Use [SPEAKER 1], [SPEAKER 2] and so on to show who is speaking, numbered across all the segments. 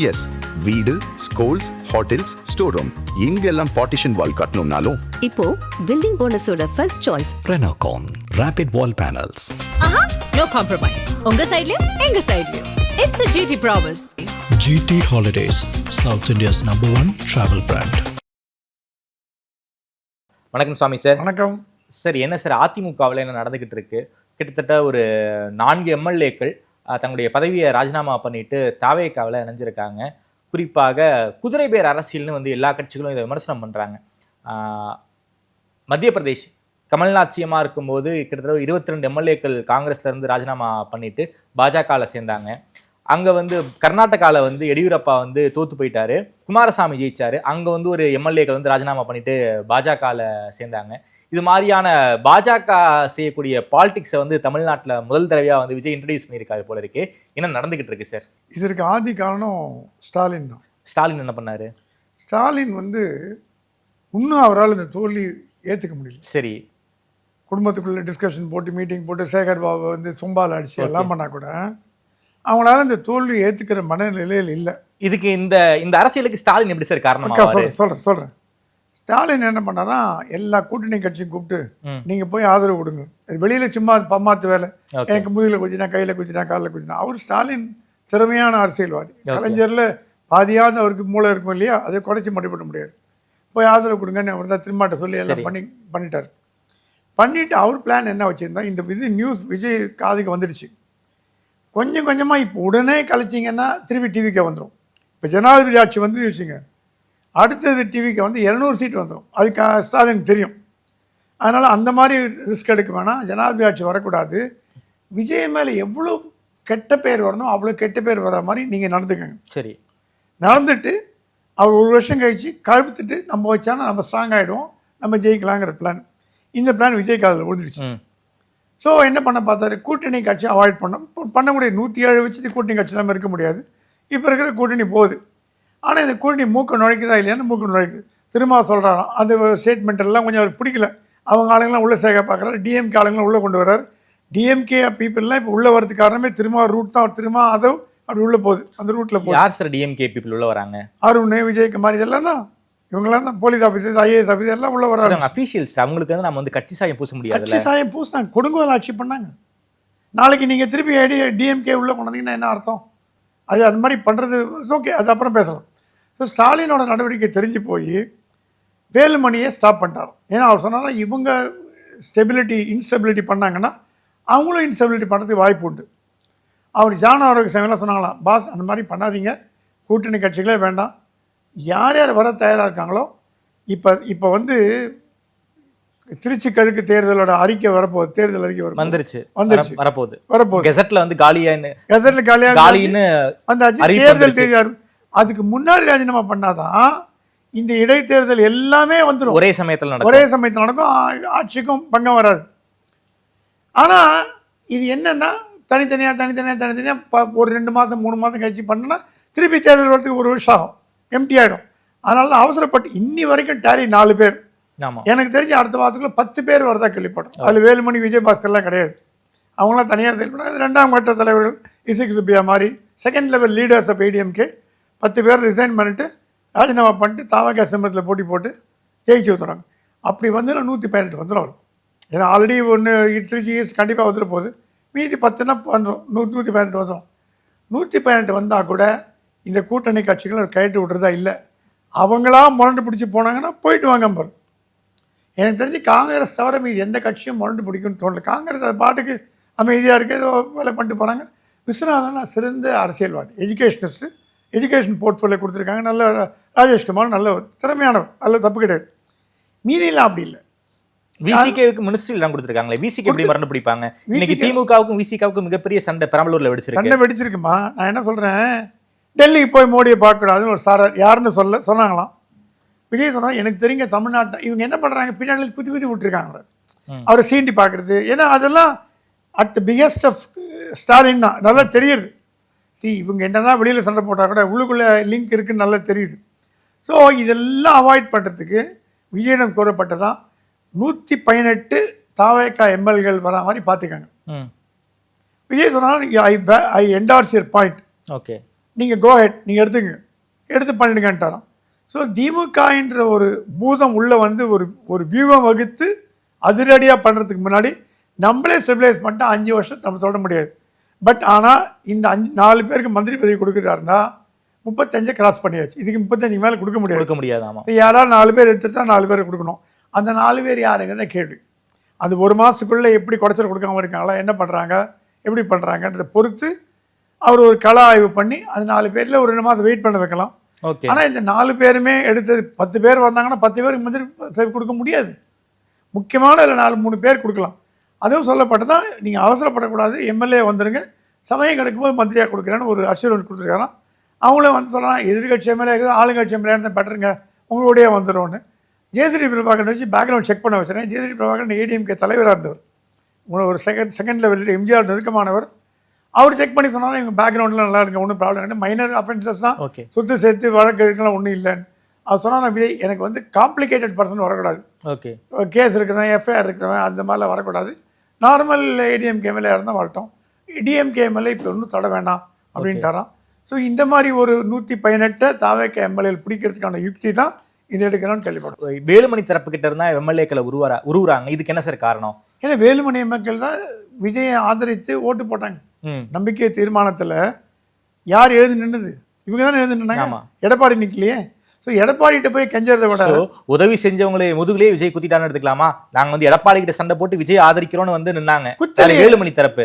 [SPEAKER 1] S, வீடு, schools, hotels, store room இங்கெல்லாம் partition wall கட்டணும்னாலும்
[SPEAKER 2] இப்போ பில்டிங் போனஸோட first choice
[SPEAKER 3] Renocon Rapid Wall Panels.
[SPEAKER 4] No compromise. உங்க சைடுலயும் எங்க சைடுலயும். It's a GT promise.
[SPEAKER 5] GT Holidays, South India's #1 travel brand.
[SPEAKER 6] வணக்கம் சுவாமி sir.
[SPEAKER 7] வணக்கம்
[SPEAKER 6] சார். என்ன சார் அதிமுகவில் என்ன நடந்துகிட்டு இருக்கு? கிட்டத்தட்ட ஒரு 4 எம்எல்ஏக்கள் தங்களுடைய பதவியை ராஜினாமா பண்ணிட்டு தாவேக்காவில் இணைஞ்சிருக்காங்க. குறிப்பாக குதிரை பேர் அரசியல்னு வந்து எல்லா கட்சிகளும் இதை விமர்சனம் பண்ணுறாங்க. மத்திய பிரதேஷ் கமல்நாத் சிஎம்மா இருக்கும்போது கிட்டத்தட்ட 22 எம்எல்ஏக்கள் காங்கிரஸ்லேருந்து ராஜினாமா பண்ணிட்டு பாஜகவில் சேர்ந்தாங்க. அங்கே வந்து கர்நாடகாவில் வந்து எடியூரப்பா வந்து தோற்று போயிட்டாரு, குமாரசாமி ஜெயிச்சாரு. அங்கே வந்து ஒரு எம்எல்ஏக்கள் வந்து ராஜினாமா பண்ணிட்டு பாஜகவில் சேர்ந்தாங்க. இது மாதிரியான பாஜக செய்யக்கூடிய பாலிடிக்ஸை வந்து தமிழ்நாட்டில் முதல் தடவையாக வந்து விஜய் இன்ட்ரடியூஸ் பண்ணியிருக்காரு போல இருக்கு. என்ன நடந்துகிட்டு இருக்கு சார்?
[SPEAKER 7] இதற்கு ஆதி காரணம் ஸ்டாலின் தான்.
[SPEAKER 6] ஸ்டாலின் என்ன பண்ணாரு?
[SPEAKER 7] ஸ்டாலின் வந்து இன்னும் அவரால் இந்த தோல்வி ஏற்றுக்க முடியல.
[SPEAKER 6] சரி,
[SPEAKER 7] குடும்பத்துக்குள்ளே டிஸ்கஷன் போட்டு மீட்டிங் போட்டு சேகர் பாபு வந்து சொம்பால் அடிச்சு எல்லாம் பண்ணால் கூட அவங்களால இந்த தோல்வி ஏற்றுக்கிற மனநிலையில் இல்லை.
[SPEAKER 6] இதுக்கு இந்த இந்த அரசியலுக்கு ஸ்டாலின் எப்படி சார் காரணம்?
[SPEAKER 7] சொல்கிறேன். ஸ்டாலின் என்ன பண்ணாரா, எல்லா கூட்டணி கட்சியும் கூப்பிட்டு நீங்கள் போய் ஆதரவு கொடுங்க. வெளியில் சும்மா பம்மாத்து வேலை, எனக்கு முதுகில் குச்சினா கையில் குச்சினா காலில் குச்சினா. அவர் ஸ்டாலின் திறமையான அரசியல்வாதி. கலைஞரில் பாதியாவது அவருக்கு மூளை இருக்கும் இல்லையா, அதை குறைச்சி மடிப்பட முடியாது. போய் ஆதரவு கொடுங்கன்னு அவர் தான் திருமாட்ட சொல்லி எல்லாம் பண்ணிட்டார். பண்ணிவிட்டு அவர் பிளான் என்ன வச்சுருந்தா, இந்த இது நியூஸ் விஜய் காதுக்கு வந்துடுச்சு. கொஞ்சம் கொஞ்சமாக இப்போ உடனே கழிச்சிங்கன்னா திருப்பி டிவிக்கு வந்துடும். இப்போ ஜனாதிபதி ஆட்சி வந்து வச்சுங்க, அடுத்தது டிவிக்கு வந்து 200 சீட் வந்துடும். அதுக்கு ஸ்டாலின் தெரியும். அதனால் அந்த மாதிரி ரிஸ்க் எடுக்க வேணாம், ஜனாதிபதி ஆட்சி வரக்கூடாது. விஜய் மேலே எவ்வளோ கெட்ட பேர் வரணும் அவ்வளோ கெட்ட பேர் வர மாதிரி நீங்கள் நடந்துக்கங்க.
[SPEAKER 6] சரி,
[SPEAKER 7] நடந்துட்டு அவர் 1 வருஷம் கழித்து கழுத்துட்டு நம்ம வச்சானா நம்ம ஸ்ட்ராங் ஆகிடுவோம், நம்ம ஜெயிக்கலாங்கிற பிளான். இந்த பிளான் விஜய்க்கு அதில் விழுந்துடுச்சு. ஸோ என்ன பண்ண பார்த்தாரு, கூட்டணி கட்சி அவாய்ட் பண்ண முடியாது. 107 வச்சுட்டு கூட்டணி கட்சி இல்லாமல் இருக்க முடியாது. இப்போ இருக்கிற கூட்டணி போகுது. ஆனால் இந்த கூட்டணி மூக்க நுழைக்குதா இல்லையான்னு மூக்க நுழைக்குது. திரும்ப சொல்கிறாராம், அந்த ஸ்டேட்மெண்ட் எல்லாம் கொஞ்சம் அவருக்கு பிடிக்கல. அவங்க ஆளுங்களாம் உள்ளே சேர்க்க பார்க்குறாரு, டிஎம்கே ஆளுங்களாம் உள்ளே கொண்டு வர்றாரு. டிஎம்கே பீப்புளெலாம் இப்போ உள்ளே வரதுக்கு காரணமே திரும்ப ரூட் தான். திரும்ப அதை அப்படி உள்ளே போகுது, அந்த ரூட்டில் போகுது.
[SPEAKER 6] யார் சார் டிஎம்கே பீப்புள் உள்ளே வராங்க?
[SPEAKER 7] அருண், விஜயகுமார், இதெல்லாம் தான். இவங்களாம் தான் போலீஸ் ஆஃபீஸர்ஸ், ஐஏஎஸ் ஆஃபீஸர் எல்லாம் உள்ளே வராங்க.
[SPEAKER 6] அஃபீஷியல்ஸ். அவங்களுக்கு வந்து நம்ம வந்து கட்சி சாயம் பூச முடியாது.
[SPEAKER 7] கட்சி சாயம் பூசினாங்க, கொடுங்கோல் ஆட்சி பண்ணாங்க. நாளைக்கு நீங்கள் திருப்பி டிஎம்கே உள்ளே கொண்டீங்கன்னா என்ன அர்த்தம்? அது அது மாதிரி பண்ணுறது ஓகே, அது அப்புறம் பேசலாம். ஸோ ஸ்டாலினோட நடவடிக்கை தெரிஞ்சு போய் வேலுமணியை ஸ்டாப் பண்ணிட்டார். ஏன்னா அவர் சொன்னார்னா இவங்க இன்ஸ்டெபிலிட்டி பண்ணாங்கன்னா அவங்களும் இன்ஸ்டெபிலிட்டி பண்ணுறதுக்கு வாய்ப்பு உண்டு. அவர் ஜான ஆரோக்கிய சமையலாம் சொன்னாங்களாம், பாஸ் அந்த மாதிரி பண்ணாதீங்க, கூட்டணி கட்சிகளே வேண்டாம், யார் யார் வர தயாராக இருக்காங்களோ. இப்போ வந்து திருச்சி கிழக்கு தேர்தலோட அறிக்கை வரப்போகுது. தேர்தல் அறிக்கை வந்துருச்சு வரப்போகுது.
[SPEAKER 6] கெசட்ல வந்து
[SPEAKER 7] காலின்னு அந்த தேர்தல் தேதி. அதுக்கு முன்னாடி ராஜினாமா பண்ணாதான் இந்த இடைத்தேர்தல் எல்லாமே வந்துடும். ஒரே சமயத்தில் நடக்கும். ஆட்சிக்கும் பங்கம் வராது. ஆனால் இது என்னன்னா தனித்தனியாக ஒரு 2 மாதம் 3 மாதம் கழிச்சு பண்ணனா திருப்பி தேர்தல் வரதுக்கு 1 வருஷம் ஆகும், எம்டி ஆகிடும். அதனால தான் அவசரப்பட்டு இன்னி வரைக்கும் டேலி 4 பேர். எனக்கு தெரிஞ்சு அடுத்த வாரத்துக்குள்ள 10 பேர் வரதா கேள்விப்பட்டோம். அதில் வேலுமணி, விஜயபாஸ்கர்லாம் கிடையாது. அவங்களாம் தனியாக செயல்படாது. 2ஆம் கட்ட தலைவர்கள் இசிக் சுப்பியா மாதிரி second level leaders of AIADMK 10 பேர் ரிசைன் பண்ணிட்டு ராஜினாமா பண்ணிட்டு தாவக சிம்மத்தில் போட்டி போட்டு ஜெயிச்சு ஊற்றுறாங்க. அப்படி வந்து 118 வந்துடும் வரும். ஏன்னா ஆல்ரெடி ஒன்று திருச்சி ஈஸ்ட் கண்டிப்பாக வந்துட போகுது. மீதி 10னா வந்துடும், 118 வந்துடும். 118 வந்தால் கூட இந்த கூட்டணி கட்சிகளை கைட்டு விட்றதா இல்லை. அவங்களா முரண்டு பிடிச்சி போனாங்கன்னா போயிட்டு வாங்க பாரு. எனக்கு தெரிஞ்சு காங்கிரஸ் தவிர மீது எந்த கட்சியும் முரண்டு பிடிக்கும்னு தோணல. காங்கிரஸ் அது பாட்டுக்கு அமைதியாக இருக்குது, ஏதோ வேலை பண்ணிட்டு போகிறாங்க. விஸ்வநாதன் சிறந்த அரசியல்வாதி, எஜுகேஷனிஸ்ட்டு, எஜுகேஷன் போர்ட்ஃபோலியோ கொடுத்துருக்காங்க. நல்ல ராஜேஷ்குமார் நல்ல திறமையானவர், நல்ல தப்பு கிடையாது. மீதியெல்லாம் அப்படி இல்லை.
[SPEAKER 6] விசிகேவுக்கு மினிஸ்ட்ரி எல்லாம் கொடுத்துருக்காங்களே, விசிகே எப்படி மறந்து பிடிப்பாங்க? இன்னைக்கு திமுகவுக்கும் விசிகாவுக்கும் மிகப்பெரிய சண்டை பெரம்பலூர்ல
[SPEAKER 7] வெடிச்சிருக்குமா. நான் என்ன சொல்றேன், டெல்லிக்கு போய் மோடியை பார்க்கக்கூடாதுன்னு ஒரு சார் யாருன்னு சொன்னாங்களாம். விஜய் சொன்னா எனக்கு தெரிஞ்ச தமிழ்நாட்டில் இவங்க என்ன பண்றாங்க, பின்னாடி குத்தி விட்டுருக்காங்க அவரை சீண்டி பார்க்கறது. ஏன்னா அதெல்லாம் at the biggest of Stalin தான் நல்லா தெரியுது. இவங்க என்னதான் வெளியில் சண்டை போட்டால் கூட உள்ளுக்குள்ளே லிங்க் இருக்குன்னு நல்லா தெரியுது. ஸோ இதெல்லாம் அவாய்ட் பண்ணுறதுக்கு விஜயிடம் கூறப்பட்டதான் 118 தாவேக்கா எம்எல்ஏகள் வர மாதிரி பார்த்துக்காங்க. விஜய் சொன்னாலும் ஐ என்டார்ஸ் யுவர் பாயிண்ட்.
[SPEAKER 6] ஓகே,
[SPEAKER 7] நீங்கள் கோஹெட் நீங்கள் எடுத்து பண்ணிடுங்கன்ட்டாராம். ஸோ திமுக என்ற ஒரு பூதம் உள்ளே வந்து ஒரு வியூகம் வகுத்து அதிரடியாக பண்ணுறதுக்கு முன்னாடி நம்மளே ஸ்டெபிலைஸ் பண்ணிட்டு 5 வருஷம் நம்ம சொல்ல முடியாது. பட் ஆனால் இந்த 4 பேருக்கு மந்திரி பதவி கொடுக்குறாருந்தா 35 கிராஸ் பண்ணியாச்சு. இதுக்கு 35 மேலே கொடுக்க முடியாது.
[SPEAKER 6] ஆமாம்.
[SPEAKER 7] யாராவது 4 பேர் எடுத்துட்டா 4 பேர் கொடுக்கணும். அந்த 4 பேர் யாருங்கிறத கேள்வி. அது 1 மாதத்துக்குள்ளே எப்படி குடைச்சல் கொடுக்காம இருக்காங்களா, என்ன பண்ணுறாங்க, எப்படி பண்ணுறாங்கன்றதை பொறுத்து அவர் ஒரு கள ஆய்வு பண்ணி அது 4 பேரில் ஒரு 2 மாதம் வெயிட் பண்ண வைக்கலாம்.
[SPEAKER 6] ஓகே.
[SPEAKER 7] ஆனால் இந்த 4 பேருமே எடுத்தது 10 பேர் வந்தாங்கன்னா 10 பேருக்கு மந்திரி பதவி கொடுக்க முடியாது. முக்கியமான இல்லை 3 பேர் கொடுக்கலாம். அதுவும் சொல்லப்பட்டதான், நீங்கள் அவசரப்படக்கூடாது, எம்எல்ஏ வந்துடுங்க, சமயம் கிடைக்கும்போது மந்திரியாக கொடுக்குறேன்னு ஒரு அஷூரன்ஸ் கொடுத்துருக்காராம். அவங்களும் வந்து சொல்லலாம், எதிர்கட்சி எம்எல்ஏ இருக்குது, ஆளுங்கட்சி எம்எல்ஏ இருந்தால் பெட்டருங்க, உங்களுடைய வந்துடும்னு. ஜேசிடி பிரபாகரன் வச்சு பேக்ரவுண்ட் செக் பண்ண வச்சுறேன். ஜேசிடி பிரபாகரன் ஏடிஎம்கே தலைவராக இருந்தவர், ஒரு செகண்ட் லெவலில் எம்ஜிஆர் நெருக்கமானவர். அவர் செக் பண்ணி சொன்னாலும் இவங்க பேக்ரவுண்டில் நல்லா இருங்க, ஒன்றும் ப்ராப்ளம் இல்லை, மைனர் அஃபென்சஸ் தான், சொத்து சேர்த்து வழக்கு எடுக்கலாம், ஒன்றும் இல்லைன்னு அவர் சொன்னால் விஜய் எனக்கு வந்து காம்ப்ளிகேட்டட் பர்சன் வரக்கூடாது,
[SPEAKER 6] ஓகே,
[SPEAKER 7] கேஸ் இருக்கிறவன் எஃப்ஐஆர் இருக்கிறவன் அந்த மாதிரிலாம் வரக்கூடாது, நார்மல் ஏடிஎம்கே எம்எல்ஏ இருந்தால் வரட்டும், டிஎம்கே எம்எல்ஏ இப்போ ஒன்றும் தட வேண்டாம் அப்படின்ட்டாராம். ஸோ இந்த மாதிரி ஒரு 118 தாவேக எம்எல்ஏ பிடிக்கிறதுக்கான யுக்தி தான் இது எடுக்கிறோன்னு கேள்விப்படும்.
[SPEAKER 6] வேலுமணி தரப்பு கிட்ட இருந்தா எம்எல்ஏக்களை உருவுறாங்க, இதுக்கு என்ன சார் காரணம்?
[SPEAKER 7] ஏன்னா வேலுமணி எம்எல்ஏக்கள் தான் விஜயை ஆதரித்து ஓட்டு போட்டாங்க. நம்பிக்கை தீர்மானத்தில் யார் எழுதி நின்றுது? இவங்க தானே எழுதி நின்னாங்க, எடப்பாடி நிற்கலையே. ஸோ எடப்பாடிகிட்ட போய் கெஞ்சறதை விட
[SPEAKER 6] உதவி செஞ்சவங்களே முதுகுலேயே விஜய் குத்திட்டான்னு எடுத்துக்கலாமா? நாங்க வந்து எடப்பாடி கிட்ட சண்டை போட்டு விஜய் ஆதரிக்கிறோம்னு வந்து நின்னாங்க வேலுமணி தரப்பு.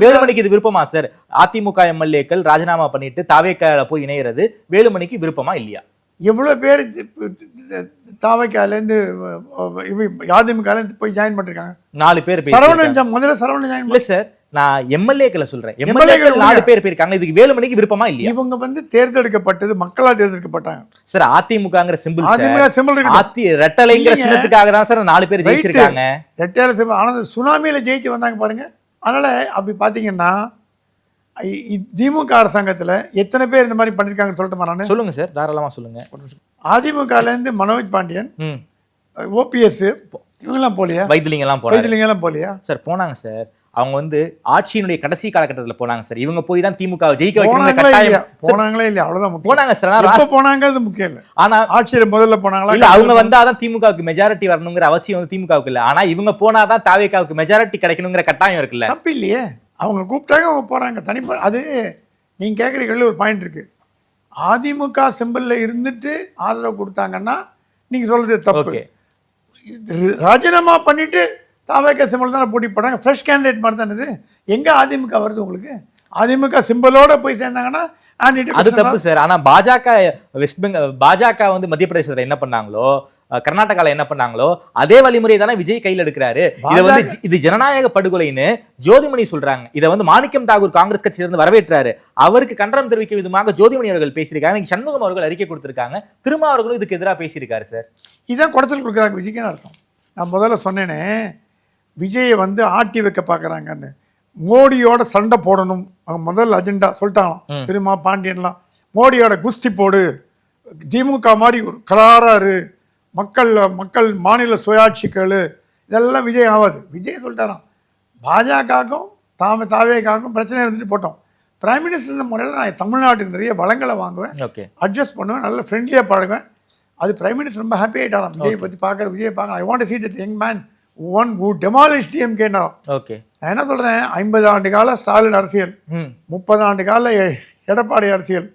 [SPEAKER 6] வேலுமணிக்கு இது விருப்பமா சார்? அதிமுக எம்எல்ஏக்கள் ராஜினாமா பண்ணிட்டு தாவேக்கால போய் இணைகிறது வேலுமணிக்கு விருப்பமா இல்லையா?
[SPEAKER 7] எவ்வளோ பேர் தாவேக்காலேருந்து அதிமுகலேருந்து போய் ஜாயின் பண்ணிருக்காங்க?
[SPEAKER 6] 4 பேர்.
[SPEAKER 7] சரவணன் முதல்ல சரவணன் ஜாயின்
[SPEAKER 6] இல்லை சார், நான் எம்எல்ஏக்களை சொல்றேன். எம்எல்ஏக்கள் 4 பேர் போயிருக்காங்க. இதுக்கு வேலுமணிக்கு விருப்பமா இல்லையா?
[SPEAKER 7] இவங்க வந்து தேர்ந்தெடுக்கப்பட்டது, மக்களால் தேர்ந்தெடுக்கப்பட்டாங்க
[SPEAKER 6] சார். அதிமுகங்கிற சிம்பிள்,
[SPEAKER 7] அதிமுக சிம்பிள்
[SPEAKER 6] ரெட்டலைங்கிற சின்னத்துக்காக தான் சார் 4 பேர் ஜெயிச்சிருக்காங்க.
[SPEAKER 7] ரெட்டலை சிம்பிள், ஆனால் சுனாமியில ஜெயிச்சு வந்தாங்க பாருங்க. அதனால அப்படி பாத்தீங்கன்னா திமுக அரசாங்கத்துல எத்தனை பேர் இந்த மாதிரி பண்ணிருக்காங்கன்னு சொல்லிட்டு நான்
[SPEAKER 6] சொல்லுங்க சார், தாராளமா சொல்லுங்க.
[SPEAKER 7] அதிமுகலேருந்து மனோஜ் பாண்டியன், ஓபிஎஸ் இவங்கெல்லாம் போலியா? வைத்திலிங்கெல்லாம் போலியா சார்?
[SPEAKER 6] போனாங்க சார். அவங்க வந்து ஆட்சியினுடைய கடைசி காலகட்டத்தில் போனாங்க சார். இவங்க போய் தான் திமுக ஜெயிக்க வைக்கணும் கட்டாயம்
[SPEAKER 7] போனாங்களே இல்லையா? அவ்வளவுதான் போனாங்க
[SPEAKER 6] சார்.
[SPEAKER 7] எப்ப போனாங்க அது முக்கியம் இல்லை.
[SPEAKER 6] ஆனா
[SPEAKER 7] ஆட்சியில முதல்ல போனாங்களா?
[SPEAKER 6] இல்ல, அவங்க வந்தாதான் திமுகவுக்கு மெஜாரிட்டி வரணுங்கிற அவசியம் வந்து திமுகவுக்கு இல்ல. ஆனா இவங்க போனாதான் தாவேக்காவுக்கு மெஜாரிட்டி கிடைக்கணுங்கிற கட்டாயம் இருக்குல்ல?
[SPEAKER 7] தப்பு இல்லையே, அவங்க கூப்பிட்டாங்க, அவங்க போறாங்க. தனிப்பா அது நீங்க கேட்குறீங்கள ஒரு பாயிண்ட் இருக்கு. அதிமுக சிம்பிள்ல இருந்துட்டு ஆதரவு கொடுத்தாங்கன்னா நீங்க சொல்றது தப்பு. ராஜினாமா பண்ணிட்டு தாவேக சிம்பிள் தானே போட்டி போடுறாங்க, ஃப்ரெஷ் கேண்டிடேட் மாதிரி தானே இது. எங்கே அதிமுக வருது உங்களுக்கு? அதிமுக சிம்பிளோட போய் சேர்ந்தாங்கன்னா
[SPEAKER 6] அது தப்பு சார். ஆனா பாஜக வெஸ்ட் பெங்கால், பாஜக வந்து மத்திய பிரதேசத்துல என்ன பண்ணாங்களோ, கர்நாடகால என்ன பண்ணாங்களோ அதே வழிமுறை தானே விஜய் கையில் எடுக்கிறாரு. இதை வந்து இது ஜனநாயக படுகொலைன்னு ஜோதிமணி சொல்றாங்க. இதை வந்து மாணிக்கம் தாகூர் காங்கிரஸ் கட்சியிலிருந்து வரவேற்றாரு. அவருக்கு கண்டனம் தெரிவிக்கும் விதமாக ஜோதிமணி அவர்கள் பேசியிருக்காங்க. இன்னைக்கு சண்முகம் அவர்கள் அறிக்கை கொடுத்திருக்காங்க. திரும்ப அவர்களும் இதுக்கு எதிராக பேசியிருக்காரு சார்.
[SPEAKER 7] இதான் குடைச்சல் கொடுக்குறாங்க விஜய்க்கு அர்த்தம். நான் முதல்ல சொன்னேனே, விஜயை வந்து ஆட்டி வைக்க பார்க்குறாங்கன்னு. மோடியோட சண்டை போடணும் அவங்க முதல் அஜெண்டா சொல்லிட்டாங்களாம். திருமா பாண்டியன்லாம் மோடியோட குஸ்தி போடு, திமுக மாதிரி ஒரு கலாராரு, மக்கள் மாநில சுயாட்சிகள், இதெல்லாம் விஜய் ஆகாது. விஜய் சொல்லிட்டாராம், பாஜகவுக்கும் தாவேக்காவுக்கும் பிரச்சனை இருந்துட்டு போட்டோம். பிரைம் மினிஸ்டர் முறையில் நான் தமிழ்நாட்டுக்கு நிறைய வளங்களை வாங்குவேன், அட்ஜஸ்ட் பண்ணுவேன், நல்ல ஃப்ரெண்ட்லியாக பழகுவேன். அது பிரைம் மினிஸ்டர் ரொம்ப ஹாப்பி ஆகிட்டாராம். விஜயை பற்றி பார்க்குற விஜயை பார்க்க, I want to see that young man who demolished DMK.
[SPEAKER 6] Okay,
[SPEAKER 7] நான் என்ன சொல்கிறேன், 50 ஆண்டு கால ஸ்டாலின் அரசியல், 30 ஆண்டு கால எடப்பாடி அரசியல்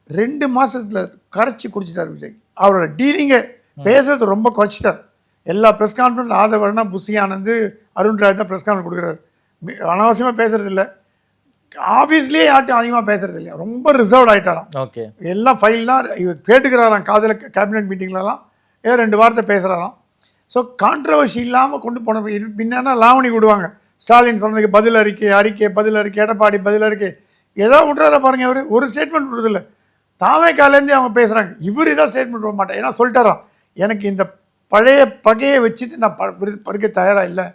[SPEAKER 7] 2 மாதத்தில் கரைச்சி குடிச்சிட்டார் விஜய். அவரோட டீலிங்கை பேசுறது ரொம்ப குறைச்சிட்டார். எல்லா ப்ரெஸ் கான்ஃபரன்ஸ் ஆதவர்னா புஷி ஆனந்த், அருண்ராஜ் தான் ப்ரெஸ் கான்ஃபரன்ஸ் கொடுக்குறாரு. அனாவசியமாக பேசுறது இல்லை, ஆஃபீஸ்லேயே யார்ட்டும் அதிகமாக பேசுறது இல்லையா, ரொம்ப ரிசர்வ்ட் ஆகிட்டாராம்.
[SPEAKER 6] ஓகே,
[SPEAKER 7] எல்லாம் ஃபைல் தான் இவர் கேட்டுக்கிறாராம். காதில் கேபினெட் மீட்டிங்லலாம் ஏதோ 2 வார்த்தை பேசுகிறாராம். ஸோ கான்ட்ரவர்சி இல்லாமல் கொண்டு போன பின்னா லாவணி விடுவாங்க. ஸ்டாலின் சொன்னதுக்கு பதில் அறிக்கை, எடப்பாடி பதில் அறிக்கை, ஏதோ விட்றாரா பாருங்கள். அவர் ஒரு ஸ்டேட்மெண்ட் விடுறதில்ல. தாவேக்காலேருந்தே அவங்க பேசுகிறாங்க, இவர் ஏதோ ஸ்டேட்மெண்ட் விட மாட்டேன். ஏன்னா சொல்லிட்டாராம், எனக்கு இந்த பழைய பகையை வச்சுட்டு நான் பறிக்க தயாராக இல்லை,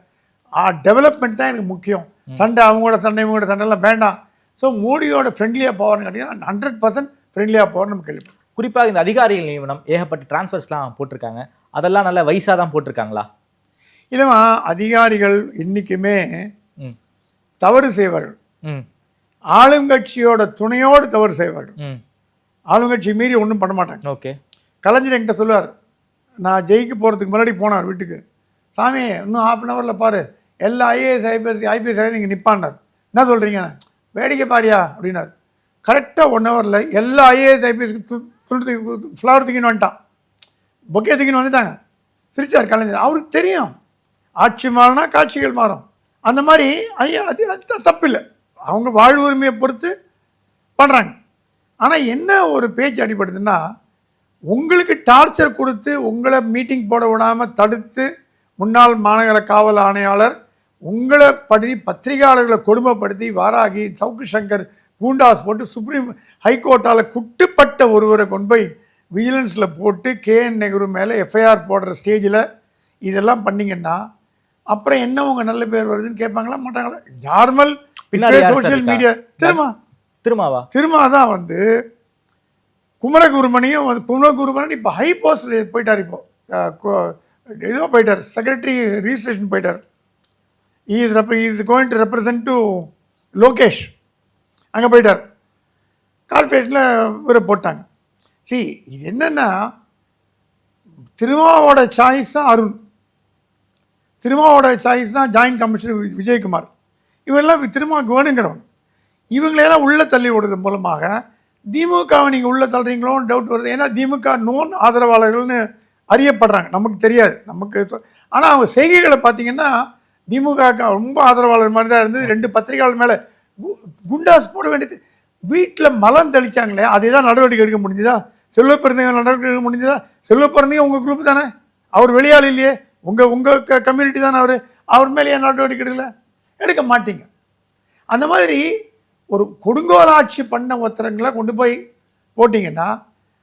[SPEAKER 7] டெவலப்மெண்ட் தான் எனக்கு முக்கியம், சண்டை அவங்களோட சண்டை இவங்களோட சண்டைலாம் வேண்டாம். ஸோ மோடியோட ஃப்ரெண்ட்லியாக போவார்னு கேட்டிங்கன்னா 100% ஃப்ரெண்ட்லியாக போவார்னு நம்ம கேள்விப்பட்டோம்.
[SPEAKER 6] குறிப்பாக இந்த அதிகாரிகள் நியமனம் ஏகப்பட்ட டிரான்ஸ்ஃபர்ஸ்லாம் போட்டிருக்காங்க, அதெல்லாம் நல்ல வயசாக தான் போட்டிருக்காங்களா?
[SPEAKER 7] இல்லைம்மா, அதிகாரிகள் இன்றைக்குமே தவறு செய்வார்கள். ஆளுங்கட்சியோட துணையோடு தவறு செய்வார்கள்.
[SPEAKER 6] ம்.
[SPEAKER 7] ஆளுங்கட்சி மீறி ஒன்றும் பண்ண மாட்டாங்க.
[SPEAKER 6] ஓகே.
[SPEAKER 7] கலைஞர் என்கிட்ட சொல்லுவார், நான் ஜெயிக்கு போகிறதுக்கு முன்னாடி போனார் வீட்டுக்கு, சாமி இன்னும் 1/2 ஹவரில் பாரு எல்லா ஐஏஎஸ் ஐபிஎஸ் இங்கே நிற்பான்னார். என்ன சொல்கிறீங்க, வேடிக்கை பாரியா அப்படின்னார். கரெக்டாக 1 ஹவரில் எல்லா ஐஏஎஸ் ஐபிஎஸ்க்கு ஃப்ளவர் தூக்கின்னு வந்துட்டான், பொக்கே தூக்கின்னு வந்துட்டாங்க. சிரிச்சார் கலைஞர். அவருக்கு தெரியும் ஆட்சி மாறினா காட்சிகள் மாறும். அந்த மாதிரி அது தப்பில்லை, அவங்க வாழ்வு உரிமையை பொறுத்து பண்ணுறாங்க. ஆனால் என்ன ஒரு பேச்சு அடிபடுதுன்னா, உங்களுக்கு டார்ச்சர் கொடுத்து உங்களை மீட்டிங் போட விடாமல் தடுத்து முன்னாள் மாநகர காவல் ஆணையாளர் உங்களை பத்திரிகையாளர்களை கொடுமைப்படுத்தி வாராகி சவுக்கு சங்கர் கூண்டாஸ் போட்டு சுப்ரீம் ஹைகோர்ட்டால் குட்டுப்பட்ட ஒருவரை கொண்டு போய் விஜிலன்ஸில் போட்டு கேஎன் நெஹ்ரு மேலே எஃப்ஐஆர் போடுற ஸ்டேஜில் இதெல்லாம் பண்ணிங்கன்னா அப்புறம் என்ன உங்கள் நல்ல பேர் வருதுன்னு கேட்பாங்களா மாட்டாங்களா? நார்மல் சோஷியல் மீடியா திருமா தான் வந்து குமரகுருமணி இப்போ ஹை போஸ்ட் போயிட்டார். இப்போ ஏதோ போயிட்டார், செக்ரட்டரி ரிஜிஸ்ட்ரேஷன் போயிட்டார். Is going to represent to Lokesh, அங்கே போயிட்டார். கார்பரேஷனில் இவரை போட்டாங்க. இது என்னென்னா திருமாவோட சாய்ஸ் தான் அருண், திருமாவோட சாய்ஸ் தான் ஜாயின்ட் கமிஷனர் விஜயகுமார். இவெல்லாம் திருமாவுக்கு வேணுங்கிறவன். இவங்களெல்லாம் உள்ளே தள்ளி விடுறது மூலமாக திமுகவை நீங்கள் உள்ளே தள்ளுறீங்களோன்னு டவுட் வருது. ஏன்னா திமுக நோன் ஆதரவாளர்கள்னு அறியப்படுறாங்க, நமக்கு தெரியாது. ஆனால் அவங்க செய்கைகளை பார்த்தீங்கன்னா திமுக ரொம்ப ஆதரவாளர் மாதிரி தான் இருந்தது. 2 பத்திரிகையாளர் மேலே குண்டாஸ் போட வேண்டியது. வீட்டில் மலம் தெளித்தாங்களே, அதே தான் நடவடிக்கை எடுக்க முடிஞ்சுதா? செல்வப்பிறந்தவங்க நடவடிக்கை எடுக்க முடிஞ்சுதா? செல்வப்பிறந்தையும் உங்கள் குரூப் தானே, அவர் வெளியாள் இல்லையே, உங்கள் கம்யூனிட்டி தானே அவர் மேலே ஏன் நடவடிக்கை எடுக்க மாட்டீங்க? அந்த மாதிரி ஒரு கொடுங்கோல் ஆட்சி பண்ண ஒருத்தரங்களை கொண்டு போய் போட்டிங்கன்னா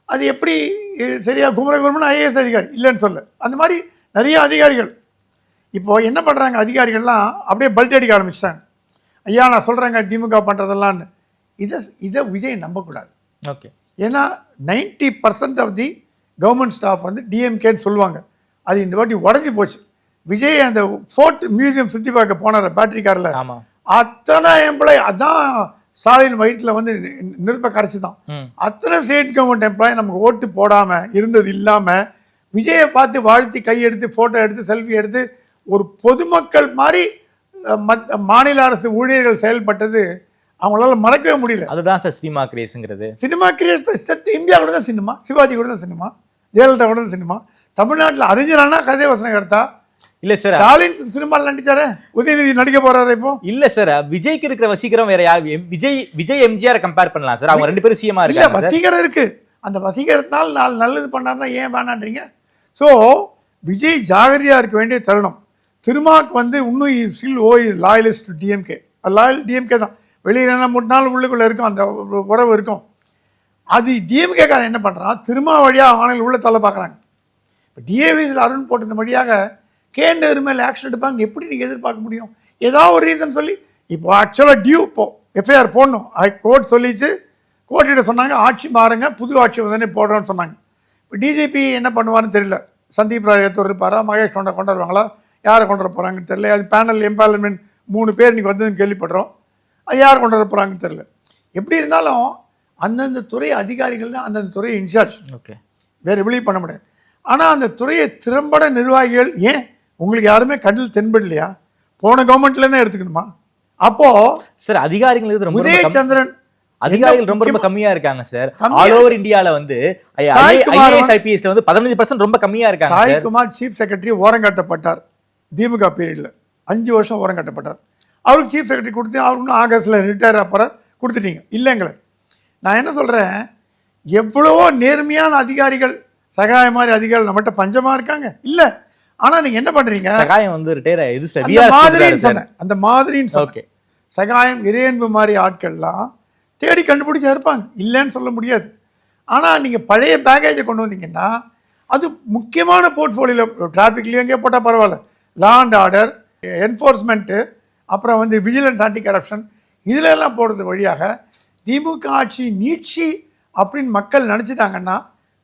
[SPEAKER 7] அது எப்படி சரியா? குமரகுருமன் ஐஏஎஸ் அதிகாரி இல்லைன்னு சொல்ல, அந்த மாதிரி நிறைய அதிகாரிகள் இப்போது என்ன பண்ணுறாங்க, அதிகாரிகள்லாம் அப்படியே பல்ட் அடிக்க ஆரம்பிச்சிட்டாங்க. ஐயா நான் சொல்கிறேங்க திமுக பண்ணுறதெல்லான்னு. இதை விஜய் நம்பக்கூடாது.
[SPEAKER 6] ஓகே.
[SPEAKER 7] ஏன்னா 90% ஆஃப் தி கவர்மெண்ட் ஸ்டாஃப் வந்து டிஎம்கேன்னு சொல்லுவாங்க. அது இந்த வாட்டி உடஞ்சி போச்சு. விஜய் அந்த ஃபோர்ட் மியூசியம் சுற்றி பார்க்க போனார் பேட்டரி காரில், அத்தனை எம்ப்ளாயி அதான் ஸ்டாலின் வயிற்றில் வந்து நிருப்ப கரைச்சி தான். அத்தனை ஸ்டேட் கவர்மெண்ட் எம்ப்ளாயி நமக்கு ஓட்டு போடாமல் இருந்தது இல்லாமல் விஜயை பார்த்து வாழ்த்தி கையெடுத்து ஃபோட்டோ எடுத்து செல்ஃபி எடுத்து ஒரு பொதுமக்கள் மாதிரி மாநில அரசு ஊழியர்கள் செயல்பட்டது அவங்களால மறக்கவே முடியல.
[SPEAKER 6] அதுதான் சார் சினிமா கிரேஸுங்கிறது. சினிமா கிரேஸ்
[SPEAKER 7] இந்தியா கூட தான் சினிமா, சிவாஜி கூட தான் சினிமா, ஜெயலலிதா கூட தான் சினிமா. தமிழ்நாட்டில் அறிஞரானா கதை வசனம் கருத்தா
[SPEAKER 6] இல்ல சார்,
[SPEAKER 7] ஸ்டாலின் சினிமாவில் நடிச்சாரு, உதயநிதி நடிக்க போறாரு இப்போ.
[SPEAKER 6] இல்ல சார், விஜய்க்கு இருக்கிற வசீகரம் வேற யார்? விஜய் எம்ஜிஆர் கம்பேர் பண்ணலாம் சார், அவங்க 2 பேரும் சிஎம்மா
[SPEAKER 7] இல்ல. வசீகரம் இருக்கு, அந்த வசீகரத்தினால் நல்லது பண்ணாருன்னா ஏன் வேணான்றீங்க? ஸோ விஜய் ஜாகிரதையா இருக்க வேண்டிய தருணம். திருமாக்கு வந்து இன்னும் still loyalist DMK, loyal DMK தான். வெளியில் என்ன 3 நாள் உள்ளுக்குள்ளே இருக்கும், அந்த உறவு இருக்கும். அது டிஎம்கேக்காரன் என்ன பண்ணுறான், திருமா வழியாக ஆணையில் உள்ள தள்ள பார்க்குறாங்க. இப்போ டிஏவிஸில் அருண் போட்டது வழியாக கேண்டர் மேலே ஆக்ஷன் எடுப்பாங்க. எப்படி நீங்கள் எதிர்பார்க்க முடியும்? ஏதாவது ஒரு ரீசன் சொல்லி இப்போ ஆக்சுவலாக இப்போ எஃப்ஐஆர் போடணும், கோர்ட் சொல்லிச்சு. கோர்ட்டிட்ட சொன்னாங்க ஆட்சி மாறுங்க, புது ஆட்சி வந்து போடுறோன்னு சொன்னாங்க. இப்போ டிஜிபி என்ன பண்ணுவார்னு தெரியல. சந்தீப் ராய் ஏத்தூர் இருப்பாரா, மகேஷ் கொண்டு வருவாங்களா, யாரை கொண்டு வர போகிறாங்கன்னு தெரியல. அது பேனல் எம்பாலர்மெண்ட் 3 பேர் இன்றைக்கி வந்ததுன்னு கேள்விப்படுறோம். அது யார் கொண்டு வர போகிறாங்கன்னு தெரியல. எப்படி இருந்தாலும் அந்தந்த துறை அதிகாரிகள் தான் அந்தந்த துறையை இன்சார்ஜ்.
[SPEAKER 6] ஓகே,
[SPEAKER 7] வேறு வெளியே பண்ண முடியாது. ஆனால் அந்த துறையை திறம்பட நிர்வாகிகள் ஏன் உங்களுக்கு யாருமே கண்ணில் தென்படலையா? போன கவர்மெண்ட்லேருந்து எடுத்துக்கணுமா? அப்போ
[SPEAKER 6] சார் அதிகாரிகள்
[SPEAKER 7] உதயச்சந்திரன்
[SPEAKER 6] அதிகாரிகள் ரொம்ப கம்மியா இருக்காங்க சார். ஆல் ஓவர் இந்தியால வந்து ஐஏஎஸ் ஐபிஎஸ்ல வந்து 15% ரொம்ப கம்மியா இருக்காங்க.
[SPEAKER 7] சாய்குமார் சீஃப் செக்ரட்டரி ஓரங்கட்டப்பட்டார் திமுக பீரியட்ல, 5 வருஷம் ஓரங்கட்டப்பட்டார். அவருக்கு சீஃப் செக்ரட்டரி கொடுத்து அவர் இன்னும் ஆகஸ்ட்ல ரிட்டையர் ஆகிறார், கொடுத்துட்டீங்க. இல்லைங்களே, நான் என்ன சொல்றேன், எவ்வளவோ நேர்மையான அதிகாரிகள் சகாய மாதிரி அதிகாரிகள் நம்மகிட்ட பஞ்சமா இருக்காங்க. இல்ல, ஆனா நீங்க என்ன பண்றீங்க,
[SPEAKER 6] சகாயம் வந்து ரிட்டையர் ஆயிது சார்,
[SPEAKER 7] அந்த மாதிரின்னு சொன்னேன். சகாயம் இறையன்பு மாதிரி ஆட்கள்லாம் தேடி கண்டுபிடிச்சா இருப்பாங்க, இல்லைன்னு சொல்ல முடியாது. ஆனால் நீங்கள் பழைய பேக்கேஜை கொண்டு வந்தீங்கன்னா அது முக்கியமான போர்ட்ஃபோலியோவில் டிராஃபிக்லேயும் எங்கேயோ போட்டால் பரவாயில்ல, லா அண்ட் ஆர்டர், என்ஃபோர்ஸ்மெண்ட்டு, அப்புறம் வந்து விஜிலன்ஸ், ஆன்டி கரப்ஷன், இதில் எல்லாம் போடுறது வழியாக திமுக ஆட்சி நீட்சி அப்படின்னு மக்கள் நினச்சிட்டாங்கன்னா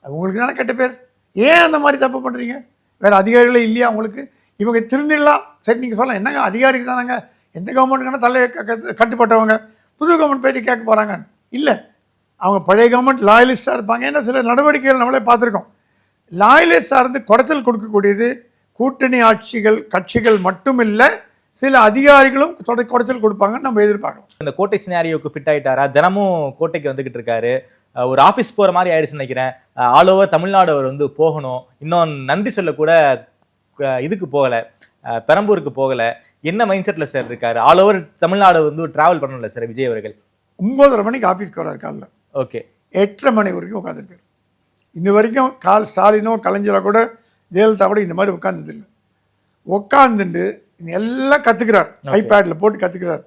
[SPEAKER 7] உங்களுக்கு தானே கெட்ட பேர். ஏன் அந்த மாதிரி தப்பு பண்ணுறீங்க? வேறு அதிகாரிகளே இல்லையா உங்களுக்கு? இவங்க திருந்திடலாம். சரி, நீங்கள் சொல்லலாம், என்னங்க அதிகாரிக்கு தானங்க, எந்த கவர்மெண்ட்டுக்கான தலையை கட்டுப்பட்டவங்க, புது கவர்மெண்ட் பேச்சு கேட்க போகிறாங்க இல்லை. அவங்க பழைய கவர்மெண்ட் லாயலிஸ்டாக இருப்பாங்க. ஏன்னா சில நடவடிக்கைகள் நம்மளே பார்த்துருக்கோம். லாயலிஸ்டாக இருந்து குடைச்சல் கொடுக்கக்கூடியது கூட்டணி கட்சிகள் மட்டும் இல்லை, சில அதிகாரிகளும் குடைச்சல் கொடுப்பாங்கன்னு நம்ம எதிர்பார்க்கலாம்.
[SPEAKER 6] இந்த கோட்டை சினாரியோக்கு ஃபிட் ஆயிட்டாரா? தினமும் கோட்டைக்கு வந்துகிட்டு இருக்காரு. ஒரு ஆஃபீஸ் போகிற மாதிரி ஆயிடுச்சுன்னு நினைக்கிறேன். ஆல் ஓவர் தமிழ்நாடு அவர் வந்து போகணும். இன்னும் நன்றி சொல்ல கூட இதுக்கு போகலை, பெரம்பூருக்கு போகலை. என்ன மைண்ட் செட்டில் சார் இருக்காரு? ஆல் ஓவர் தமிழ்நாடு வந்து ட்ராவல் பண்ணல சார் விஜய் அவர்கள்.
[SPEAKER 7] 9:30 மணிக்கு ஆஃபீஸ்க்கு வரார் காலைல.
[SPEAKER 6] ஓகே, 8:30
[SPEAKER 7] மணி வரைக்கும் உட்காந்துருக்காரு. இந்த வரைக்கும் ஸ்டாலினோ கலைஞரோ கூட ஜெயலலிதா கூட இந்த மாதிரி உட்கார்ந்ததில்லை. உட்காந்துட்டு எல்லாம் கற்றுக்கிறார். ஐபேடில் போட்டு கற்றுக்கிறார்,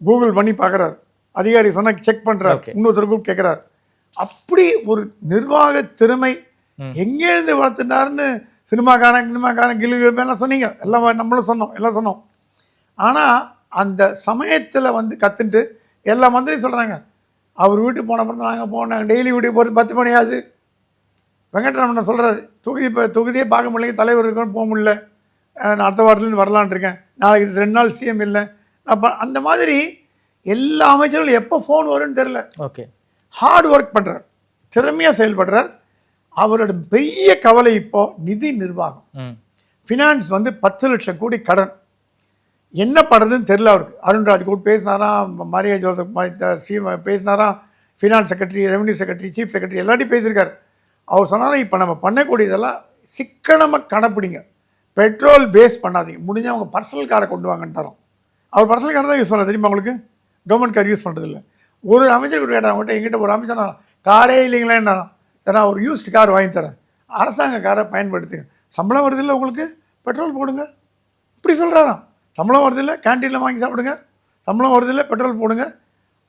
[SPEAKER 7] கூகுள் பண்ணி பார்க்குறார், அதிகாரி சொன்னால் செக் பண்ணுறார், இன்னொருத்தருக்கும் கேட்குறார். அப்படி ஒரு நிர்வாக திறமை எங்கேருந்து வளர்த்துட்டாருன்னு சினிமாக்காரன் கிலுகிலாம் சொன்னீங்க, எல்லாம் நம்மளும் சொன்னோம், எல்லாம் சொன்னோம். ஆனால் அந்த சமயத்தில் வந்து கற்றுட்டு எல்லா மந்திரியும் சொல்கிறாங்க, அவர் வீட்டுக்கு போன அப்புறம் நாங்கள் போனாங்க, டெய்லி வீட்டுக்கு போகிறது 10 மணி ஆகுது. வெங்கட்ராமன் சொல்கிறாரு, தொகுதியே பார்க்க முடியல, தலைவர் இருக்கணும், போக முடியல, நான் அடுத்த வாரத்துலேருந்து வரலான் இருக்கேன், நாளைக்கு 2 நாள் சிஎம் இல்லை. அப்போ அந்த மாதிரி எல்லா அமைச்சர்களும் எப்போ ஃபோன் வரும்னு தெரில.
[SPEAKER 6] ஓகே,
[SPEAKER 7] ஹார்ட் ஒர்க் பண்ணுறார், திறமையாக செயல்படுறார். அவரோட பெரிய கவலை இப்போது நிதி நிர்வாகம். ஃபினான்ஸ் வந்து 10 லட்சம் கோடி கடன், என்ன பண்ணுறதுன்னு தெரில அவருக்கு. அருண்ராஜ் கூட பேசினாராம், மரியா ஜோசப் பேசினாராம், finance secretary, revenue secretary, chief secretary எல்லாத்தையும் பேசியிருக்காரு. அவர் சொன்னாலும் இப்போ நம்ம பண்ணக்கூடியதெல்லாம் சிக்கனமாக கணப்பிடிங்க, பெட்ரோல் வேஸ்ட் பண்ணாதீங்க, முடிஞ்ச அவங்க பர்சனல் காரை கொண்டு வாங்கன்ட்டாரோம். அவர் பர்சனல் காரை தான் யூஸ் பண்ண தெரியுமா உங்களுக்கு? கவர்மெண்ட் கார் யூஸ் பண்ணுறதில்ல. ஒரு அமைச்சர் கூட கேட்டாங்க, அவங்ககிட்ட எங்கிட்ட ஒரு அமைச்சர் காரே இல்லைங்களேன்னாராம். சரி, நான் ஒரு யூஸ்டு கார் வாங்கி தரேன், அரசாங்க காரை பயன்படுத்துங்க, சம்பளம் வருதில்லை உங்களுக்கு, பெட்ரோல் போடுங்க, இப்படி சொல்கிறாராம். சம்பளம் வருதில்லை, கேன்டீனில் வாங்கி சாப்பிடுங்க, சம்பளம் வருதில்லை, பெட்ரோல் போடுங்க.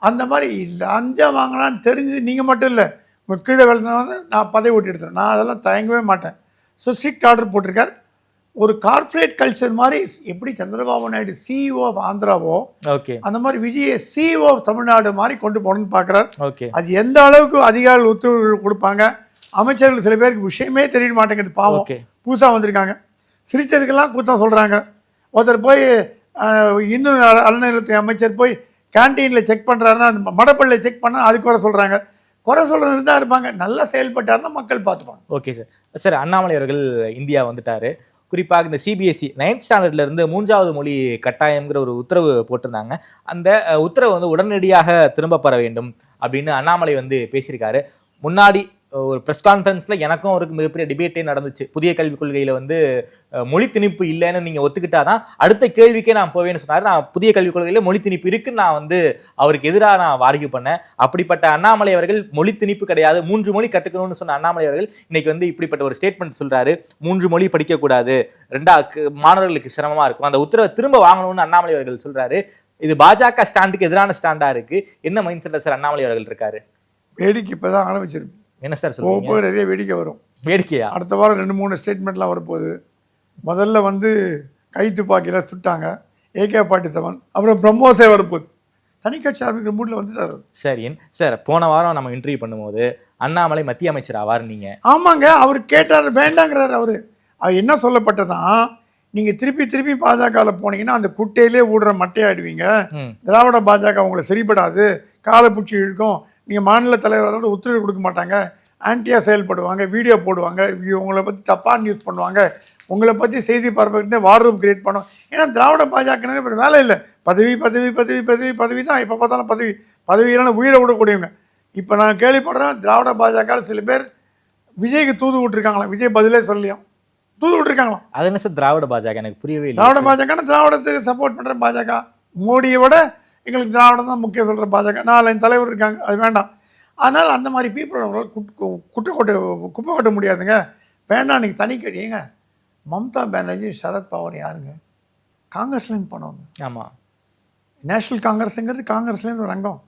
[SPEAKER 7] அந்த மாதிரி லஞ்சம் வாங்கினான்னு தெரிஞ்சு நீங்கள் மட்டும் இல்லை, உங்கள் கீழே வேலை வந்து நான் பதவி ஓட்டி எடுத்துறேன், நான் அதெல்லாம் தயங்கவே மாட்டேன். ஸோ ஸ்ட்ரிக்ட் ஆர்டர் போட்டிருக்கார். ஒரு கார்ப்பரேட் கல்ச்சர் மாதிரி எப்படி சந்திரபாபு நாயுடு சிஇஓ ஆஃப் ஆந்திராவோ,
[SPEAKER 6] ஓகே,
[SPEAKER 7] அந்த மாதிரி விஜய் சிஇஓ ஆஃப் தமிழ்நாடு மாதிரி கொண்டு போகணும்னு பார்க்குறார்.
[SPEAKER 6] ஓகே, அது
[SPEAKER 7] எந்த அளவுக்கு அதிகாரிகள் ஒத்துழைப்பு கொடுப்பாங்க, அமைச்சர்கள் சில பேருக்கு விஷயமே தெரிய மாட்டேங்குது, பாவம் புதுசாக வந்திருக்காங்க, சிரிச்சதுக்கெல்லாம் குத்தம் சொல்கிறாங்க. ஒருத்தர் போய் இன்னும் அறநிலையத்துறை அமைச்சர் போய் கேன்டீனில் செக் பண்ணுறாருன்னா, அந்த மடப்பள்ளியில் செக் பண்ணால் அதுக்கு வர சொல்கிறாங்க. குறை சொல்கிறது தான் இருப்பாங்க. நல்லா செயல்பட்டாருன்னா மக்கள் பார்த்துப்பாங்க.
[SPEAKER 6] Okay sir. சார், அண்ணாமலை அவர்கள் இந்தியா வந்துட்டாரு. குறிப்பாக இந்த சிபிஎஸ்சி 9th ஸ்டாண்டர்ட்லேருந்து 3வது மொழி கட்டாயம்ங்கிற ஒரு உத்தரவு போட்டிருந்தாங்க. அந்த உத்தரவு வந்து உடனடியாக திரும்ப பெற வேண்டும் அப்படின்னு அண்ணாமலை வந்து பேசியிருக்காரு. முன்னாடி ஒரு ப்ரெஸ் கான்ஃபரன்ஸில் எனக்கும் அவருக்கு மிகப்பெரிய டிபேட்டே நடந்துச்சு. புதிய கல்விக் கொள்கையில் வந்து மொழி திணிப்பு இல்லைன்னு நீங்கள் ஒத்துக்கிட்டாதான் அடுத்த கேள்விக்கே நான் போவேன்னு சொன்னார். நான் புதிய கல்விக் கொள்கையில் மொழி திணிப்பு இருக்குன்னு நான் வந்து அவருக்கு எதிராக நான் ஆர்கியூ பண்ணேன். அப்படிப்பட்ட அண்ணாமலை அவர்கள் மொழி திணிப்பு கிடையாது, 3 மொழி கற்றுக்கணும்னு சொன்ன அண்ணாமலை அவர்கள் இன்னைக்கு வந்து இப்படிப்பட்ட ஒரு ஸ்டேட்மெண்ட் சொல்கிறாரு. 3 மொழி படிக்கக்கூடாது, மாணவர்களுக்கு சிரமமாக இருக்கும், அந்த உத்தரவை திரும்ப வாங்கணும்னு அண்ணாமலை அவர்கள் சொல்கிறாரு. இது பாஜக ஸ்டாண்டுக்கு எதிரான ஸ்டாண்டாக இருக்குது. என்ன மைண்ட் செட்டில் சார் அண்ணாமலை அவர்கள் இருக்காரு?
[SPEAKER 7] வேடிக்கை இப்போ தான் ஆரம்பிச்சிருக்கு.
[SPEAKER 6] என்ன சார் சொல்லுங்க?
[SPEAKER 7] நிறைய வேடிக்கை வரும்.
[SPEAKER 6] வேடிக்கையா?
[SPEAKER 7] அடுத்த வாரம் 2-3 ஸ்டேட்மெண்ட்லாம் வரப்போகுது. முதல்ல வந்து கை துப்பாக்கியில் சுட்டாங்க, AK-47, அப்புறம் பிரம்மோஸே வரப்போகுது. தனிக்கட்சி ஆரம்பிக்கிற மூட்டில் வந்துட்டார்.
[SPEAKER 6] சரி சார், போன வாரம் நம்ம இன்டர்வியூ பண்ணும்போது அண்ணாமலை மத்திய அமைச்சர் ஆவார் நீங்க.
[SPEAKER 7] ஆமாங்க, அவர் கேட்டார், வேண்டாங்கிறார். அவர் என்ன சொல்லப்பட்டதான், நீங்கள் திருப்பி பாஜகவில் போனீங்கன்னா அந்த குட்டையிலே ஊடுற மட்டையாயிடுவீங்க, திராவிட பாஜக உங்களை சரிப்படாது, காலை பூச்சி இழுக்கும், நீங்கள் மாநில தலைவரோட ஒத்துழைப்பு கொடுக்க மாட்டாங்க, ஆன்டியாக செயல்படுவாங்க, வீடியோ போடுவாங்க, உங்களை பற்றி தப்பாக நியூஸ் பண்ணுவாங்க, உங்களை பற்றி செய்தி பரப்புகிட்டே வார் ரூம் கிரியேட் பண்ணும். ஏன்னா திராவிட பாஜக இப்போ வேலை இல்லை, பதவி தான், எப்போ பார்த்தாலும் பதவியெல்லாம் உயிரை விடக்கூடியவங்க. இப்போ நான் கேள்விப்படுறேன், திராவிட பாஜக சில பேர் விஜய்க்கு தூது விட்டுருக்காங்களாம், விஜய் பதிலே சொல்லியும் தூது விட்டுருக்காங்களாம்.
[SPEAKER 6] அது என்ன சார் திராவிட பாஜக? எனக்கு புரியவே இல்லை.
[SPEAKER 7] திராவிட பாஜகன்னா திராவிடத்துக்கு சப்போர்ட் பண்ணுற பாஜக, மோடியை விட எங்களுக்கு திராவிடம் தான் முக்கியம் சொல்கிற பாஜக. 4 தலைவர் இருக்காங்க, அது வேண்டாம். அதனால் அந்த மாதிரி பீப்புள் குப்பை கொட்ட முடியாதுங்க, வேண்டாம். நீங்கள் தனி கேட்டீங்க. மம்தா பானர்ஜி, சரத்பவார் யாருங்க? காங்கிரஸ்லேருந்து போனவங்க.
[SPEAKER 6] ஆமாம்,
[SPEAKER 7] நேஷ்னல் காங்கிரஸுங்கிறது காங்கிரஸ்லேருந்து ஒரு அங்கம்,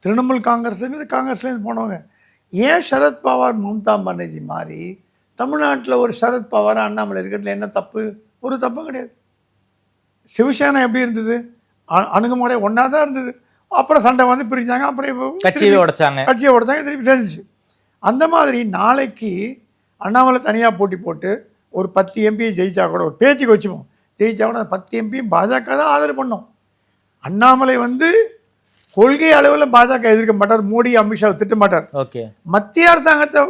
[SPEAKER 7] திரிணாமுல் காங்கிரஸுங்கிறது காங்கிரஸ்லேருந்து போனவங்க. ஏன் சரத்பவார் மம்தா பானர்ஜி மாதிரி தமிழ்நாட்டில் ஒரு சரத்பவார் அண்ணாமலை இருக்கிறதுல என்ன தப்பு? ஒரு தப்பும் கிடையாது. சிவசேனா எப்படி இருந்தது? அணுகுமுறை ஒன்றா தான் இருந்தது. அப்புறம் சண்டை வந்து பிரிஞ்சாங்க, அப்புறம் கட்சியை உடைச்சாங்க, திருப்பி சேர்ந்துச்சு. அந்த மாதிரி நாளைக்கு அண்ணாமலை தனியாக போட்டி போட்டு ஒரு 10 MP ஜெயிச்சா கூட, ஒரு பேச்சுக்கு வச்சுப்போம், ஜெயிச்சா கூட 10 MP பாஜக தான் ஆதரவு பண்ணோம். அண்ணாமலை வந்து கொள்கை அளவில் பாஜக எதிர்க்க மாட்டார், மோடி அமித்ஷா திட்ட மாட்டார்.
[SPEAKER 6] ஓகே
[SPEAKER 7] மத்திய அரசாங்கத்தை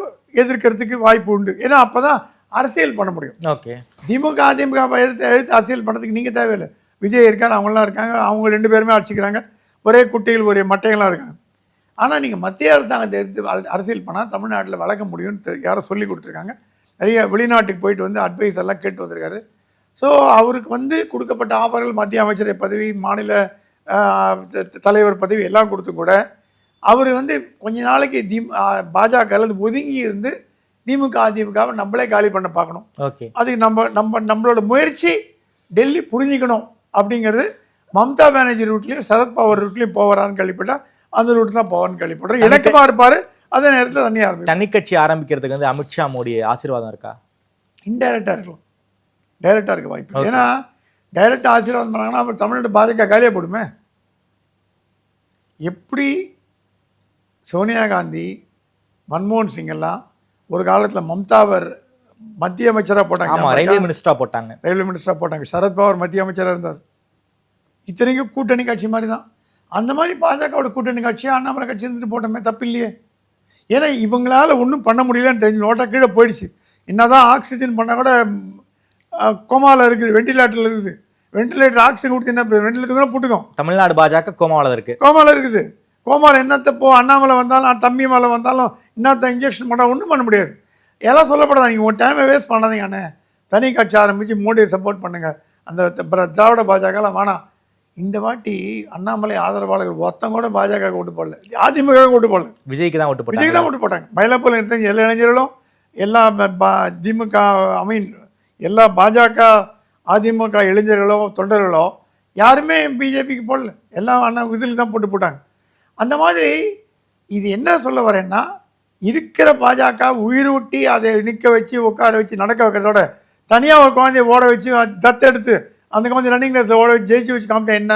[SPEAKER 7] எதிர்க்கிறதுக்கு வாய்ப்பு உண்டு. ஏன்னா அப்பதான் அரசியல் பண்ண முடியும்.
[SPEAKER 6] ஓகே.
[SPEAKER 7] திமுக அதிமுக எழுத்து அரசியல் பண்ணுறதுக்கு நீங்கள் தேவையில்லை. விஜய் இருக்கார், அவங்களாம் இருக்காங்க, அவங்க 2 பேருமே அடிச்சுக்கிறாங்க, ஒரே குட்டைகள் ஒரே மட்டைகளாக இருக்காங்க. ஆனால் நீங்கள் மத்திய அரசாங்கத்தை எடுத்து அரசியல் பண்ணால் தமிழ்நாட்டில் வளர்க்க முடியும்னு யாரோ சொல்லி கொடுத்துருக்காங்க. நிறைய வெளிநாட்டுக்கு போயிட்டு வந்து அட்வைஸ் எல்லாம் கேட்டு வந்திருக்காரு. ஸோ அவருக்கு வந்து கொடுக்கப்பட்ட ஆஃபர்கள் மத்திய அமைச்சர் பதவி, மாநில தலைவர் பதவி எல்லாம் கொடுத்தும் கூட அவர் வந்து கொஞ்ச நாளைக்கு பாஜக ஒதுங்கி இருந்து திமுக அதிமுகவை நம்மளே காலி பண்ண பார்க்கணும்.
[SPEAKER 6] ஓகே.
[SPEAKER 7] அதுக்கு நம்மளோட முயற்சி டெல்லி புரிஞ்சுக்கணும் அப்படிங்கிறது. மம்தா பானர்ஜி ரூட்லையும் சரத்பவார் ரூட்லையும் போவாரான்னு கேள்விப்பட்டா அந்த ரூட் தான் போவான்னு கேள்விப்படுறேன். இணக்கமாக இருப்பார், அதே நேரத்தில் தண்ணி ஆரம்பிக்கும்.
[SPEAKER 6] தனி கட்சி ஆரம்பிக்கிறதுக்கு வந்து அமித்ஷா மோடி ஆசீர்வாதம் இருக்கா?
[SPEAKER 7] இன்டைரக்டாக இருக்கலாம், டைரக்டாக இருக்க வாய்ப்பு. ஏன்னா டைரக்டாக ஆசீர்வாதம் பண்ணாங்கன்னா அப்புறம் தமிழ்நாடு பாஜக காலியாக போடுமே. எப்படி சோனியா காந்தி, மன்மோகன் சிங் எல்லாம் ஒரு காலத்தில் மம்தாவர் மத்திய அமைச்சராக போட்டாங்க,
[SPEAKER 6] ரயில்வே மினிஸ்டராக போட்டாங்க,
[SPEAKER 7] ரயில்வே மினிஸ்டராக போட்டாங்க, சரத்பவார் மத்திய அமைச்சராக இருந்தார். இத்தனைக்கும் கூட்டணி கட்சி மாதிரி தான். அந்த மாதிரி பாஜகவோட கூட்டணி கட்சியாக அண்ணாமலை கட்சி இருந்துட்டு போட்டோமே, தப்பு இல்லையே. ஏன்னா இவங்களால ஒன்றும் பண்ண முடியலன்னு தெரிஞ்சு நோட்டா கீழே போயிடுச்சு. என்னதான் ஆக்சிஜன் பண்ணால் கூட கோமாவில் இருக்குது, வெண்டிலேட்டரில் இருக்குது. வெண்டிலேட்டர் ஆக்சிஜன் கொடுத்து என்ன வெண்டிலேட்டர் கூட போட்டுக்கும்.
[SPEAKER 6] தமிழ்நாடு பாஜக கோமாவில் இருக்குது.
[SPEAKER 7] கோமாவில் இருக்குது. கோமாவில் என்னத்தை அண்ணாமலை வந்தாலும் தம்பி மேலே வந்தாலும் என்னத்த இன்ஜெக்ஷன் பண்ணால் ஒன்றும் பண்ண முடியாது. எல்லாம் சொல்லப்படாதா, நீங்கள் ஒரு டைமை வேஸ்ட் பண்ணாதீங்க அண்ணே. தனி கட்சி ஆரம்பித்து மோடியை சப்போர்ட் பண்ணுங்கள். அந்த திராவிட பாஜகலாம் வேணாம். இந்த வாட்டி அண்ணாமலை ஆதரவாளர்கள் ஒருத்தங்க கூட பாஜக ஓட்டு போடல, அதிமுக ஓட்டு போடல,
[SPEAKER 6] விஜய்க்கு தான் ஓட்டு போட்டாங்க.
[SPEAKER 7] விஜய்க்கு தான் ஓட்டு போட்டாங்க. மயிலாப்பூரில் எடுத்த எல்லா இளைஞர்களும் எல்லா திமுக எல்லா பாஜக அதிமுக இளைஞர்களோ தொண்டர்களோ யாருமே பிஜேபிக்கு போடல, எல்லாம் அண்ணா விசிலுக்கு தான் போட்டாங்க. அந்த மாதிரி இது என்ன சொல்ல வரேன்னா, இருக்கிற பாஜக உயிர் ஊட்டி அதை நிற்க வச்சு உட்கார வச்சு நடக்க வைக்கிறதோட தனியாக ஒரு குழந்தைய ஓட வச்சு தத்தெடுத்து அந்த குழந்தை ரன்னிங் ரேஸில் ஓட வச்சு ஜெயிச்சு வச்சு காமிட்டா என்ன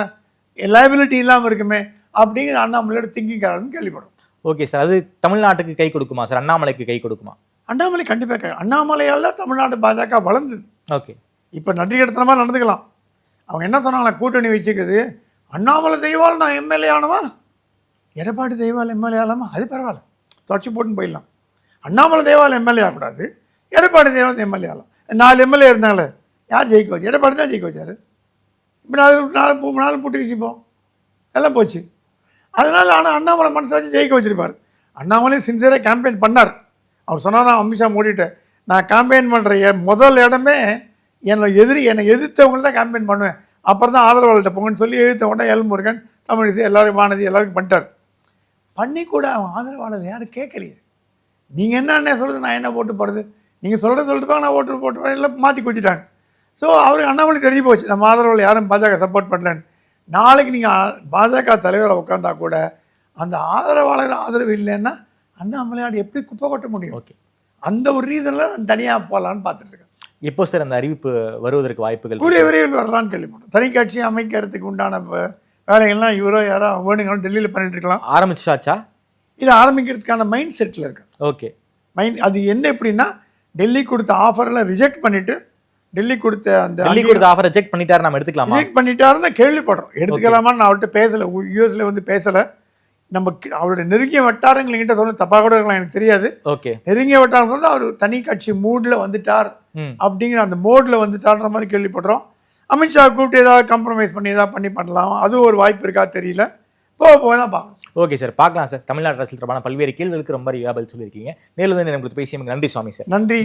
[SPEAKER 7] லைபிலிட்டி இல்லாமல் இருக்குமே அப்படிங்கிற அண்ணாமலையோட திங்கிங்காரன்னு கேள்விப்படும்.
[SPEAKER 6] ஓகே சார், அது தமிழ்நாட்டுக்கு கை கொடுக்குமா சார்? அண்ணாமலைக்கு கை கொடுக்குமா?
[SPEAKER 7] அண்ணாமலை கண்டிப்பாக அண்ணாமலையால் தான் தமிழ்நாடு பாஜக வளர்ந்தது.
[SPEAKER 6] ஓகே.
[SPEAKER 7] இப்போ நன்றி கடத்தின மாதிரி நடந்துக்கலாம். அவங்க என்ன சொன்னாங்களா, கூட்டணி வச்சுக்குது, அண்ணாமலை தெய்வால் நான் எம்எல்ஏ ஆனவா, எடப்பாடி தெய்வால் எம்எல்ஏ ஆகலாமா, அது பரவாயில்ல, தொடச்சி போட்டுன்னு போயிடலாம். அண்ணாமலை தெய்வால் எம்எல்ஏ ஆகக்கூடாது, எடப்பாடி தெய்வால் எம்எல்ஏ ஆகலாம். 4 எம்எல்ஏ இருந்தாங்களே, யார் ஜெயிக்க வச்சு? எடப்பாடி தான் ஜெயிக்க வச்சார். இப்போ 4 புட்டு வச்சுப்போம், எல்லாம் போச்சு. அதனால் ஆனால் அண்ணாமலை மனசை வச்சு ஜெயிக்க வச்சுருப்பார். அண்ணாமலை சின்சியராக கேம்பெயின் பண்ணார். அவர் சொன்னார், அமித்ஷா மோடிட்ட நான் கேம்பெயின் பண்ணுற முதல் இடமே என்னை எதிர்த்தவங்க தான் கேம்பெயின் பண்ணுவேன், அப்புறம் தான் ஆதரவாளர்கிட்ட போங்கன்னு சொல்லி எதிர்த்தவங்க எல்முருகன், தமிழிசை, எல்லாரும் வானதி எல்லாருக்கும் பண்ணிட்டார். பண்ணி கூட அவன் ஆதரவாளர் யாரும் கேட்கலையே. நீங்கள் என்ன சொல்கிறது, நான் என்ன ஓட்டு போடுறது, நீங்கள் சொல்லிட்டு போங்க, நான் ஓட்டு போட்டு எல்லாம் மாற்றி குச்சிட்டாங்க. ஸோ அவருக்கு அண்ணாமலை தெரிஞ்சு போச்சு, நம்ம ஆதரவாளர் யாரும் பாஜக சப்போர்ட் பண்ணலன்னு. நாளைக்கு நீங்கள் பாஜக தலைவரை உட்காந்தா கூட அந்த ஆதரவாளர் ஆதரவு இல்லைன்னா அண்ணாமலையால் எப்படி குப்பை கொட்ட முடியும்?
[SPEAKER 6] ஓகே.
[SPEAKER 7] அந்த ஒரு ரீசனில் நான் தனியாக போகலான்னு பார்த்துட்டு இருக்கேன்.
[SPEAKER 6] எப்போ சார் அந்த அறிவிப்பு வருவதற்கு வாய்ப்புகள்?
[SPEAKER 7] கூடிய விரைவில் வரலான்னு கேள்விப்பட்டோம். தனி கட்சி அமைக்கிறதுக்கு உண்டான வேலைகள்லாம் இவரோ யாரோ வேணுங்களும் டெல்லியில் பண்ணிட்டு இருக்கலாம்.
[SPEAKER 6] ஆரம்பிச்சாச்சா?
[SPEAKER 7] இது ஆரம்பிக்கிறதுக்கான மைண்ட் செட்டில் இருக்கு.
[SPEAKER 6] ஓகே.
[SPEAKER 7] அது என்ன எப்படின்னா, டெல்லி கொடுத்த ஆஃபரெல்லாம் ரிஜெக்ட் பண்ணிவிட்டு, டெல்லி கொடுத்த
[SPEAKER 6] ஆஃபர் ரிஜெக்ட் பண்ணிட்டாரு, நம்ம எடுத்துக்கலாமா?
[SPEAKER 7] ரிஜெக்ட் பண்ணிட்டாருன்னு கேள்விப்படுறோம். எடுத்துக்கலாமான்னு நான் அவர்கிட்ட பேசலை, யூஎஸ்ல வந்து பேசலை. நம்ம அவருடைய நெருங்கிய வட்டாரங்கள் என்கிட்ட சொன்ன தப்பாக கூட இருக்கலாம், எனக்கு தெரியாது.
[SPEAKER 6] ஓகே.
[SPEAKER 7] நெருங்கிய வட்டாரம் வந்து அவர் தனி கட்சி மூடில் வந்துட்டார் அப்படிங்கிற அந்த மோடில் வந்துட்டார்ன்ற மாதிரி கேள்விப்படுறோம். அமித்ஷா கூப்பிட்டு ஏதாவது கம்ப்ரமைஸ் பண்ணி ஏதாவது பண்ணலாம், அதுவும் ஒரு வாய்ப்பு இருக்கா தெரியல. போக தான் பார்க்கணும்.
[SPEAKER 6] ஓகே சார், பார்க்கலாம் சார். தமிழ்நாடு அரசியல் தொடர்பான பல்வேறு கேள்விகளுக்கு ரொம்ப பதில் சொல்லியிருக்கீங்க. மேலும் நமக்கு பேசிய நன்றி சுவாமி சார்.
[SPEAKER 7] நன்றி.